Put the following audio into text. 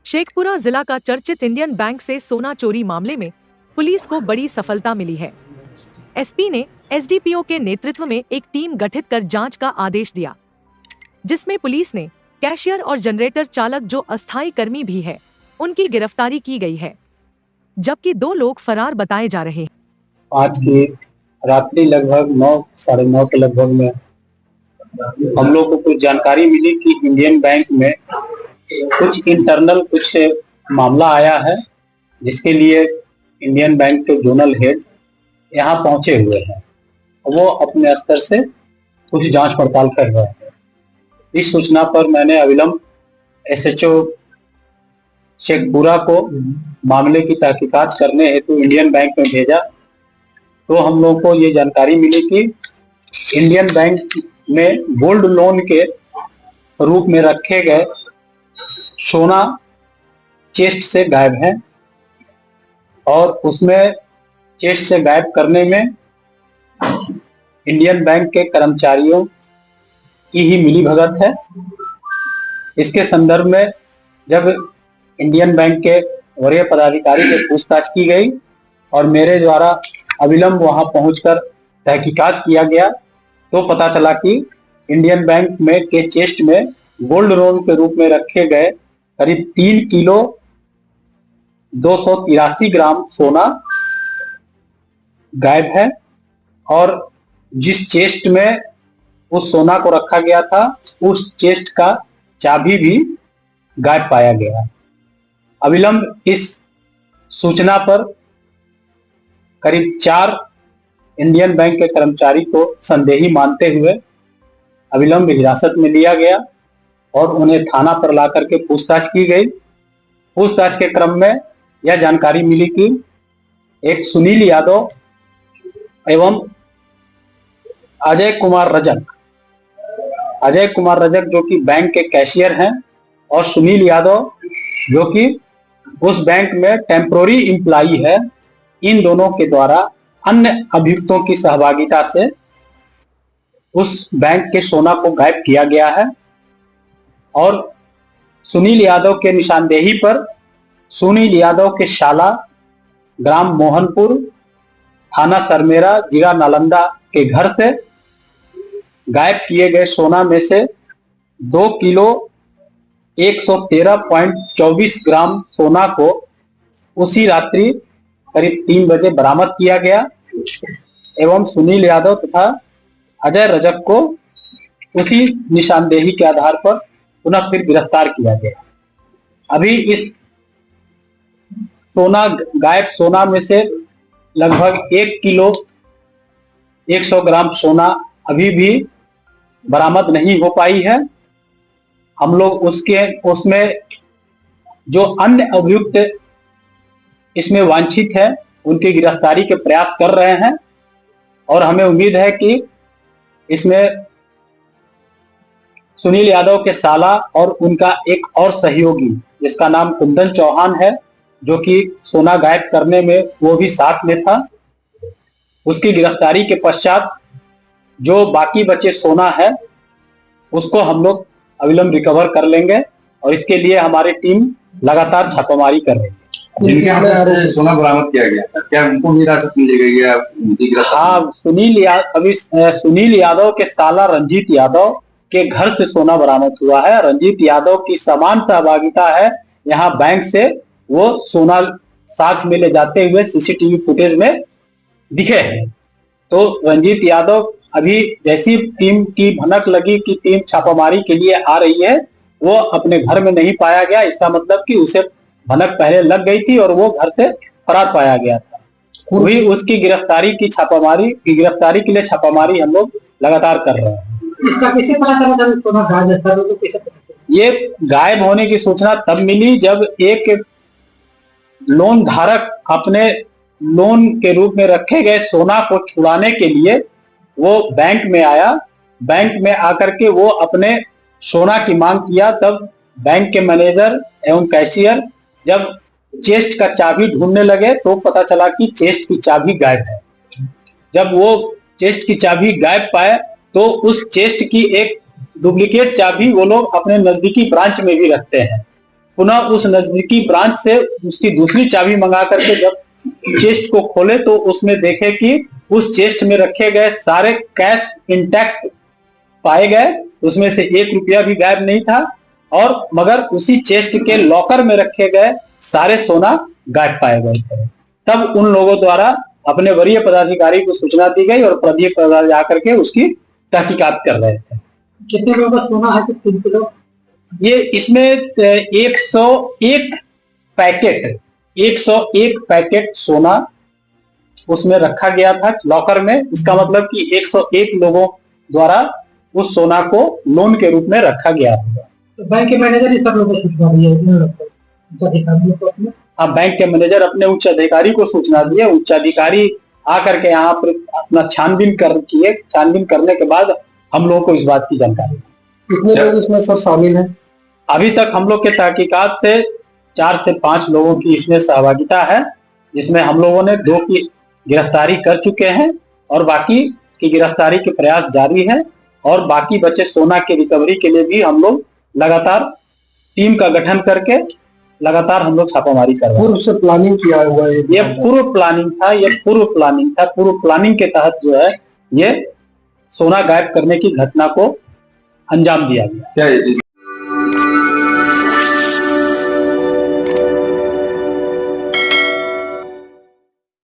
शेखपुरा जिला का चर्चित इंडियन बैंक से सोना चोरी मामले में पुलिस को बड़ी सफलता मिली है। एसपी ने एसडीपीओ के नेतृत्व में एक टीम गठित कर जांच का आदेश दिया, जिसमें पुलिस ने कैशियर और जनरेटर चालक जो अस्थायी कर्मी भी है, उनकी गिरफ्तारी की गई है, जबकि 2 लोग फरार बताए जा रहे हैं। आज की रात्रि लगभग 9, साढ़े 9 के लगभग में हम लोग को कुछ जानकारी मिली कि इंडियन बैंक में कुछ इंटरनल मामला आया है, जिसके लिए इंडियन बैंक के जोनल हेड यहाँ पहुंचे हुए हैं। वो अपने स्तर से कुछ जांच पड़ताल कर रहे हैं। इस सूचना पर मैंने अविलंब एसएचओ शेखपुरा को मामले की तहकीकात करने हेतु इंडियन बैंक में भेजा, तो हम लोग को ये जानकारी मिली कि इंडियन बैंक में गोल्ड लोन के रूप में रखे गए सोना चेस्ट से गायब है, और उसमें चेस्ट से गायब करने में इंडियन बैंक के कर्मचारियों की ही मिलीभगत है। इसके संदर्भ में जब इंडियन बैंक के वरीय पदाधिकारी से पूछताछ की गई और मेरे द्वारा अविलंब वहां पहुंचकर तहकीकात किया गया, तो पता चला कि इंडियन बैंक में के चेस्ट में गोल्ड लोन के रूप में रखे गए करीब 3 किलो 283 ग्राम सोना गायब है, और जिस चेस्ट में उस सोना को रखा गया था, उस चेस्ट का चाबी भी गायब पाया गया। अविलंब इस सूचना पर करीब 4 इंडियन बैंक के कर्मचारी को संदेही मानते हुए अविलंब हिरासत में लिया गया और उन्हें थाना पर ला करके पूछताछ की गई। पूछताछ के क्रम में यह जानकारी मिली कि एक सुनील यादव एवं अजय कुमार रजक जो कि बैंक के कैशियर हैं, और सुनील यादव जो कि उस बैंक में टेम्पोररी एम्प्लॉई है, इन दोनों के द्वारा अन्य अभियुक्तों की सहभागिता से उस बैंक के सोना को गायब किया गया है। और सुनील यादव के निशानदेही पर सुनील यादव के शाला ग्राम मोहनपुर, थाना सरमेरा, जिला नालंदा के घर से गायब किए गए सोना में से 2 किलो 113.24 ग्राम सोना को उसी रात्रि करीब 3 बजे बरामद किया गया एवं सुनील यादव तथा अजय रजक को उसी निशानदेही के आधार पर पुनः फिर गिरफ्तार किया गया। अभी इस गायब सोना में से लगभग 1 किलो 100 ग्राम सोना अभी भी बरामद नहीं हो पाई है। हम लोग उसमें जो अन्य अभियुक्त इसमें वांछित है, उनकी गिरफ्तारी के प्रयास कर रहे हैं, और हमें उम्मीद है कि इसमें सुनील यादव के साला और उनका एक और सहयोगी जिसका नाम कुंदन चौहान है, जो कि सोना गायब करने में वो भी साथ में था, उसकी गिरफ्तारी के पश्चात जो बाकी बचे सोना है उसको हम लोग अविलंब रिकवर कर लेंगे, और इसके लिए हमारी टीम लगातार छापामारी कर रही है। जिनके हाथ से सोना बरामद किया गया सर, क्या उनको हिरासत में ले गई है? हाँ, सुनील यादव के साला रंजीत यादव के घर से सोना बरामद हुआ है। रंजीत यादव की समान सहभागिता है यहाँ बैंक से, वो सोना साथ में ले जाते हुए सीसीटीवी फुटेज में दिखे हैं। तो रंजीत यादव अभी जैसी टीम की भनक लगी कि टीम छापामारी के लिए आ रही है, वो अपने घर में नहीं पाया गया। इसका मतलब कि उसे भनक पहले लग गई थी और वो घर से फरार पाया गया था। वही उसकी गिरफ्तारी के लिए छापामारी हम लोग लगातार कर रहे हैं। इसका कैसे पता चला? ये गायब होने की सूचना तब मिली जब एक लोन धारक अपने लोन के रूप में रखे गए सोना को छुड़ाने के लिए वो बैंक में आया। बैंक में आकर के वो अपने सोना की मांग किया, तब बैंक के मैनेजर एवं कैशियर जब चेस्ट का चाबी ढूंढने लगे तो पता चला कि चेस्ट की चाबी गायब है। जब वो चेस्ट की चाबी गायब पाए तो उस चेस्ट की एक डुप्लीकेट चाबी वो लोग अपने नजदीकी ब्रांच में भी रखते हैं। पुनः उस नजदीकी ब्रांच से उसकी दूसरी चाबी मंगा करके जब चेस्ट को खोले तो उसमें देखे कि उस चेस्ट में रखे गए सारे कैश इंटैक्ट पाए गए, उसमें से 1 रुपया भी गायब नहीं था, और मगर उसी चेस्ट के लॉकर में रखे गए सारे सोना गायब पाए गए थे। तब उन लोगों द्वारा अपने वरीय पदाधिकारी को सूचना दी गई और वरीय पदाधिकारी आकर के उसकी तहकीकात कर रहे थे। कितने लोगों का सोना है? 3 किलो। ये इसमें 101 पैकेट सोना उसमें रखा गया था लॉकर में। इसका मतलब कि 101 लोगों द्वारा उस सोना को लोन के रूप में रखा गया था। तो बैंक के मैनेजर ही सब लोगों को सूचना दी है, इतने लोग को अधिकारियों को अपने। अब बैंक के मैनेजर अपने उच्च अधिकारी को सूचना दिए, उच्च अधिकारी आकर के यहाँ पर अपना छानबीन किए। छानबीन करने के बाद हम लोगों को इस बात की जानकारी। कितने लोग इसमें सर शामिल हैं? अभी तक हम लोग के तहकीकात से 4 से 5 लोगों की इसमें सहभागिता है, जिसमें हम लोगों ने 2 की गिरफ्तारी कर चुके हैं और बाकी की गिरफ्तारी के प्रयास जारी है। और बाकी बचे सोना के रिकवरी के लिए भी हम लोग लगातार टीम का गठन करके लगातार हम लोग छापामारी कर रहे हैं। पूर्व से प्लानिंग किया हुआ है? ये पूर्व प्लानिंग था, पूर्व प्लानिंग के तहत जो है ये सोना गायब करने की घटना को अंजाम दिया गया। क्या